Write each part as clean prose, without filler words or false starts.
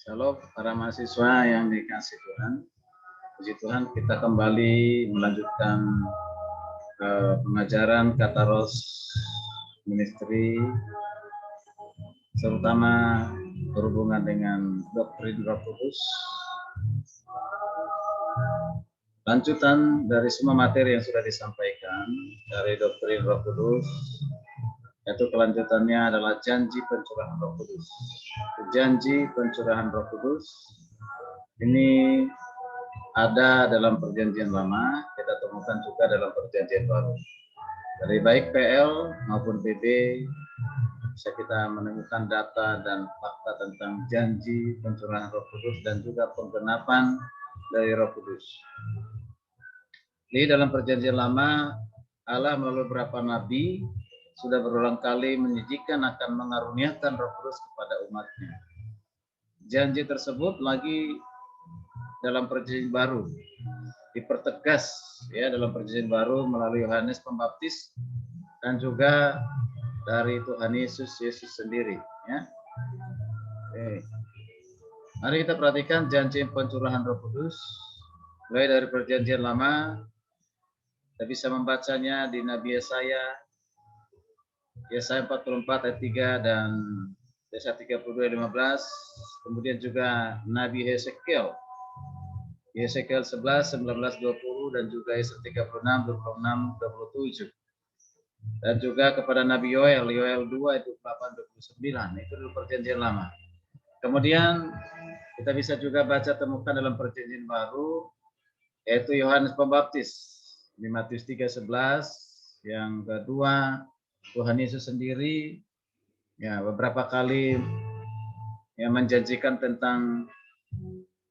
Shalom para mahasiswa yang dikasih Tuhan. Puji Tuhan, kita kembali melanjutkan pengajaran Kataros Ministry, terutama berhubungan dengan doktrin Roh Kudus. Lanjutan dari semua materi yang sudah disampaikan dari doktrin Roh Kudus, yaitu kelanjutannya adalah janji pencurahan Roh Kudus. Janji pencurahan Roh Kudus ini ada dalam Perjanjian Lama, kita temukan juga dalam Perjanjian Baru. Dari baik PL maupun PB bisa kita menemukan data dan fakta tentang janji pencurahan Roh Kudus dan juga penggenapan dari Roh Kudus. Di dalam Perjanjian Lama, Allah melalui beberapa nabi sudah berulang kali menjanjikan akan mengaruniakan Roh Kudus kepada umatnya. Janji tersebut lagi dalam Perjanjian Baru dipertegas ya dalam Perjanjian Baru melalui Yohanes Pembaptis dan juga dari Tuhan Yesus sendiri ya. Oke. Mari kita perhatikan janji pencurahan Roh Kudus mulai dari Perjanjian Lama. Kita bisa membacanya di Nabi Yesaya 44 ayat 3 dan Yesaya 32 ayat 15. Kemudian juga Nabi Hesekiel 11, 19, 20 dan juga Yesaya 36, 26, 27. Dan juga kepada Nabi Yoel 2 ayat 28, 29. Itu dulu Perjanjian Lama. Kemudian kita bisa juga baca temukan dalam Perjanjian Baru yaitu Yohanes Pembaptis di Matius 3:11. Yang kedua Tuhan Yesus sendiri ya beberapa kali yang menjanjikan tentang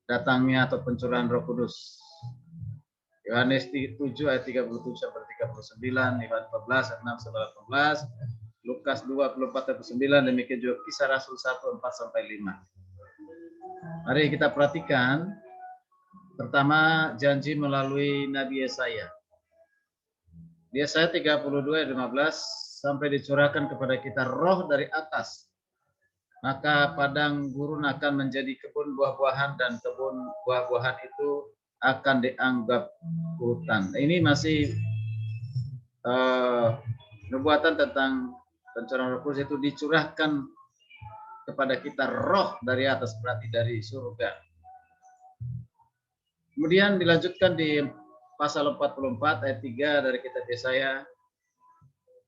datangnya atau pencurahan Roh Kudus. Yohanes 7 ayat 37 sampai 39, Yohanes 14 ayat 6 sampai 18, Lukas 24 ayat 9, demikian juga Kisah Rasul 1 4 sampai 5. Mari kita perhatikan pertama janji melalui Nabi Yesaya. Di Yesaya 32 ayat 15 sampai dicurahkan kepada kita roh dari atas. Maka padang gurun akan menjadi kebun buah-buahan dan kebun buah-buahan itu akan dianggap hutan. Ini masih nubuatan tentang pencurahan Roh Kudus itu dicurahkan kepada kita roh dari atas, berarti dari surga. Kemudian dilanjutkan di pasal 44 ayat 3 dari kitab Yesaya.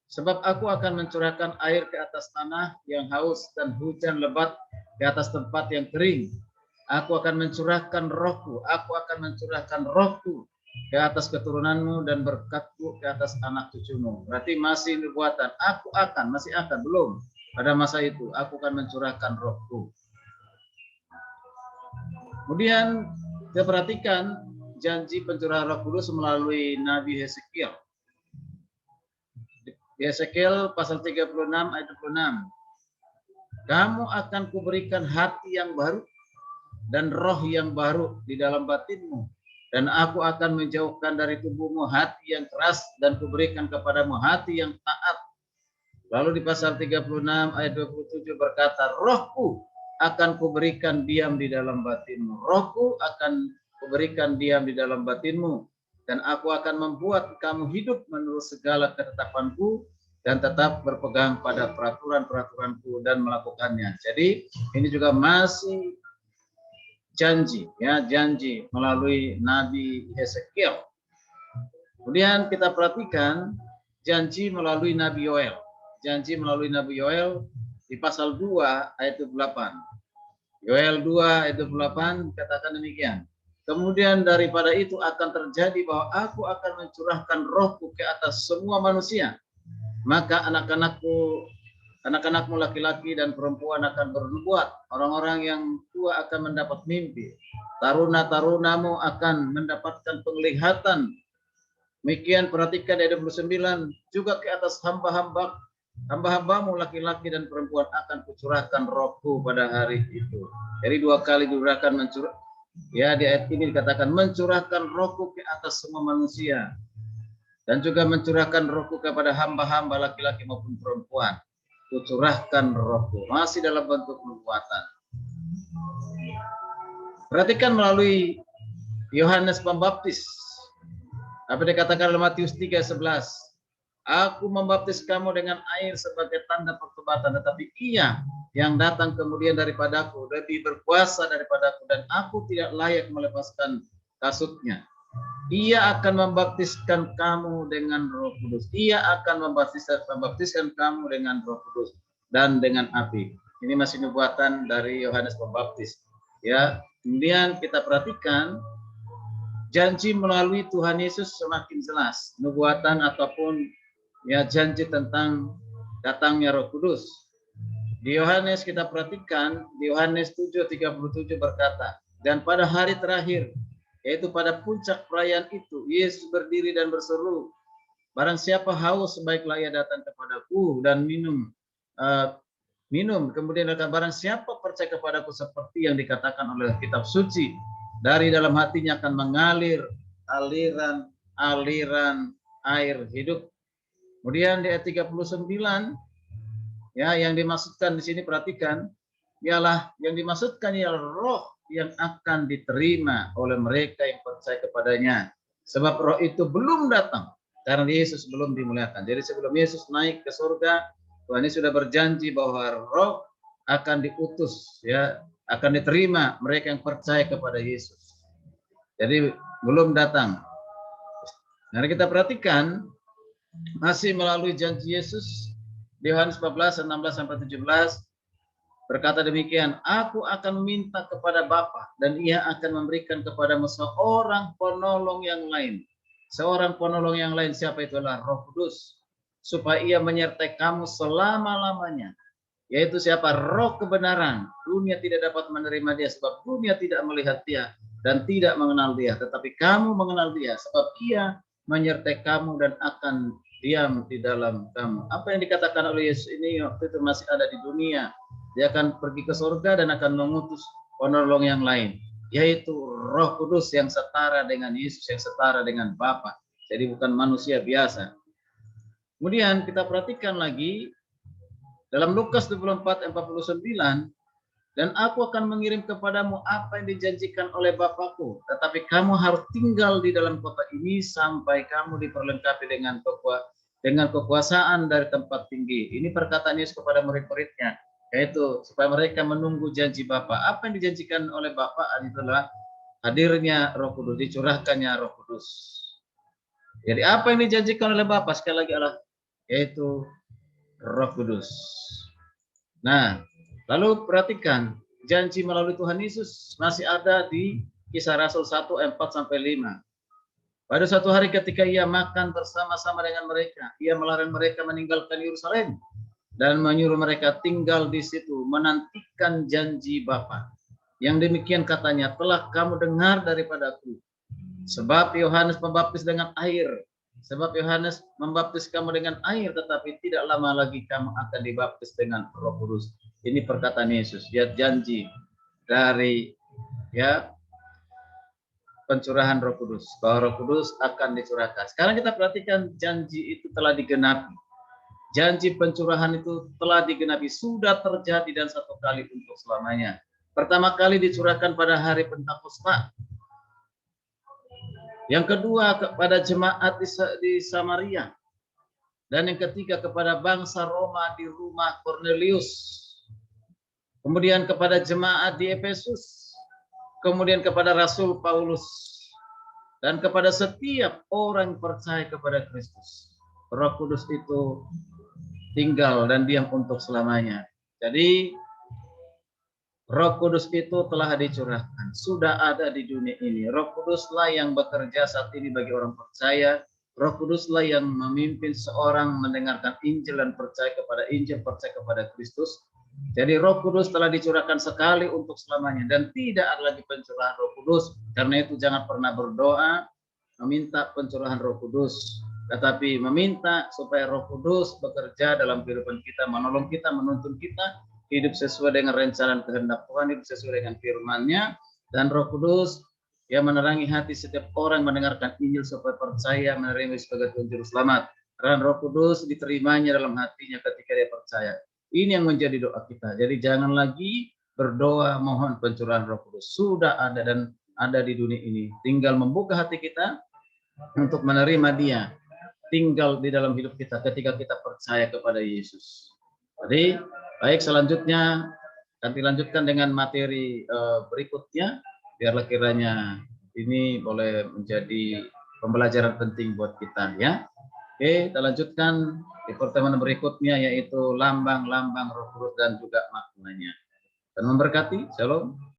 Sebab aku akan mencurahkan air ke atas tanah yang haus dan hujan lebat ke atas tempat yang kering. Aku akan mencurahkan rohku, aku akan mencurahkan rohku ke atas keturunanmu dan berkatku ke atas anak cucumu. Berarti masih nubuatan, aku akan, masih akan, belum. Pada masa itu, aku akan mencurahkan rohku. Kemudian kita perhatikan janji pencurahan Roh Kudus melalui Nabi Hesekiel. Hesekiel pasal 36 ayat 26. Kamu akan kuberikan hati yang baru dan roh yang baru di dalam batinmu. Dan aku akan menjauhkan dari tubuhmu hati yang keras dan kuberikan kepadamu hati yang taat. Lalu di pasal 36 ayat 27 berkata, rohku akan kuberikan diam di dalam batinmu. Rohku akan kuberikan diam di dalam batinmu. Dan aku akan membuat kamu hidup menurut segala ketetapanku dan tetap berpegang pada peraturan-peraturanku dan melakukannya. Jadi ini juga masih janji, ya, janji melalui Nabi Hesekiel. Kemudian kita perhatikan janji melalui Nabi Yoel. Janji melalui Nabi Yoel di pasal 2 ayat 28. Yoel 2 ayat 28 katakan demikian. Kemudian daripada itu akan terjadi bahwa aku akan mencurahkan rohku ke atas semua manusia. Maka anak-anakmu laki-laki dan perempuan akan bernubuat. Orang-orang yang tua akan mendapat mimpi. Taruna-tarunamu akan mendapatkan penglihatan. Demikian perhatikan ayat 29. Juga ke atas hamba-hambamu laki-laki dan perempuan akan kucurahkan rohku pada hari itu. Jadi dua kali diurahkan mencurah. Ya, di ayat ini dikatakan mencurahkan rohku ke atas semua manusia dan juga mencurahkan rohku kepada hamba-hamba laki-laki maupun perempuan. Kucurahkan rohku, masih dalam bentuk nubuatan. Perhatikan melalui Yohanes Pembaptis. Apa dikatakan dalam Matius 3:11? Aku membaptis kamu dengan air sebagai tanda pertobatan, tetapi Ia yang datang kemudian daripadaku lebih berkuasa daripadaku, dan aku tidak layak melepaskan kasutnya. Ia akan membaptiskan kamu dengan Roh Kudus. Ia akan membaptiskan kamu dengan Roh Kudus dan dengan api. Ini masih nubuatan dari Yohanes Pembaptis. Ya, kemudian kita perhatikan janji melalui Tuhan Yesus semakin jelas. Nubuatan ataupun ya janji tentang datangnya Roh Kudus. Di Yohanes kita perhatikan, di Yohanes 7:37 berkata, dan pada hari terakhir, yaitu pada puncak perayaan itu, Yesus berdiri dan berseru, barang siapa haus, baiklah ia datang kepadaku dan minum. Kemudian akan barang siapa percaya kepadaku seperti yang dikatakan oleh kitab suci, dari dalam hatinya akan mengalir aliran air hidup. Kemudian di ayat 39, ya, yang dimaksudkan di sini perhatikan, ialah yang dimaksudkan ialah roh yang akan diterima oleh mereka yang percaya kepadanya. Sebab roh itu belum datang karena Yesus belum dimuliakan. Jadi sebelum Yesus naik ke surga, Tuhan Yesus sudah berjanji bahwa roh akan diutus, ya, akan diterima mereka yang percaya kepada Yesus. Jadi belum datang. Nah, kita perhatikan masih melalui janji Yesus di Yohanes 14:16-17 berkata demikian, aku akan meminta kepada Bapa dan Ia akan memberikan kepadamu seorang penolong yang lain. Seorang penolong yang lain, siapa itu? Adalah Roh Kudus, supaya Ia menyertai kamu selama-lamanya. Yaitu siapa? Roh kebenaran. Dunia tidak dapat menerima Dia sebab dunia tidak melihat Dia dan tidak mengenal Dia, tetapi kamu mengenal Dia sebab Ia menyertai kamu dan akan diam di dalam kamu. Apa yang dikatakan oleh Yesus ini waktu itu masih ada di dunia. Dia akan pergi ke surga dan akan mengutus penolong yang lain, yaitu Roh Kudus yang setara dengan Yesus, yang setara dengan Bapa. Jadi bukan manusia biasa. Kemudian kita perhatikan lagi dalam Lukas 24:49, dan aku akan mengirim kepadamu apa yang dijanjikan oleh Bapakku, tetapi kamu harus tinggal di dalam kota ini sampai kamu diperlengkapi dengan kekuasaan dari tempat tinggi. Ini perkataan Yesus kepada murid-muridnya, yaitu supaya mereka menunggu janji Bapa. Apa yang dijanjikan oleh Bapa adalah hadirnya Roh Kudus, dicurahkannya Roh Kudus. Jadi apa yang dijanjikan oleh Bapa sekali lagi adalah yaitu Roh Kudus. Nah, lalu perhatikan janji melalui Tuhan Yesus masih ada di Kisah Rasul 1:4-5. Pada suatu hari ketika Ia makan bersama-sama dengan mereka, Ia melarang mereka meninggalkan Yerusalem dan menyuruh mereka tinggal di situ menantikan janji Bapa. Yang demikian katanya, telah kamu dengar daripadaku. Sebab Yohanes membaptis dengan air. Sebab Yohanes membaptis kamu dengan air, tetapi tidak lama lagi kamu akan dibaptis dengan Roh Kudus. Ini perkataan Yesus, ya, janji dari ya pencurahan Roh Kudus, bahwa Roh Kudus akan dicurahkan. Sekarang kita perhatikan janji itu telah digenapi. Janji pencurahan itu telah digenapi, sudah terjadi dan satu kali untuk selamanya. Pertama kali dicurahkan pada hari Pentakosta. Yang kedua kepada jemaat di Samaria. Dan yang ketiga kepada bangsa Roma di rumah Cornelius. Kemudian kepada jemaat di Efesus. Kemudian kepada Rasul Paulus. Dan kepada setiap orang percaya kepada Kristus. Roh Kudus itu tinggal dan diam untuk selamanya. Jadi Roh Kudus itu telah dicurahkan, sudah ada di dunia ini. Roh Kuduslah yang bekerja saat ini bagi orang percaya. Roh Kuduslah yang memimpin seorang mendengarkan Injil dan percaya kepada Injil, percaya kepada Kristus. Jadi Roh Kudus telah dicurahkan sekali untuk selamanya dan tidak ada lagi pencurahan Roh Kudus. Karena itu jangan pernah berdoa meminta pencurahan Roh Kudus, tetapi meminta supaya Roh Kudus bekerja dalam kehidupan kita, menolong kita, menuntun kita hidup sesuai dengan rencana kehendak Tuhan, hidup sesuai dengan firman-Nya, dan Roh Kudus yang menerangi hati setiap orang mendengarkan Injil supaya percaya menerima sebagai Tuhan Juru Selamat. Dan Roh Kudus diterimanya dalam hatinya ketika dia percaya. Ini yang menjadi doa kita. Jadi jangan lagi berdoa mohon pencurahan Roh Kudus. Sudah ada dan ada di dunia ini. Tinggal membuka hati kita untuk menerima Dia tinggal di dalam hidup kita ketika kita percaya kepada Yesus. Jadi, baik, selanjutnya nanti lanjutkan dengan materi berikutnya. Biarlah kiranya ini boleh menjadi pembelajaran penting buat kita ya. Oke, kita lanjutkan di pertemuan berikutnya yaitu lambang-lambang Roh Kudus dan juga maknanya. Dan memberkati. Shalom.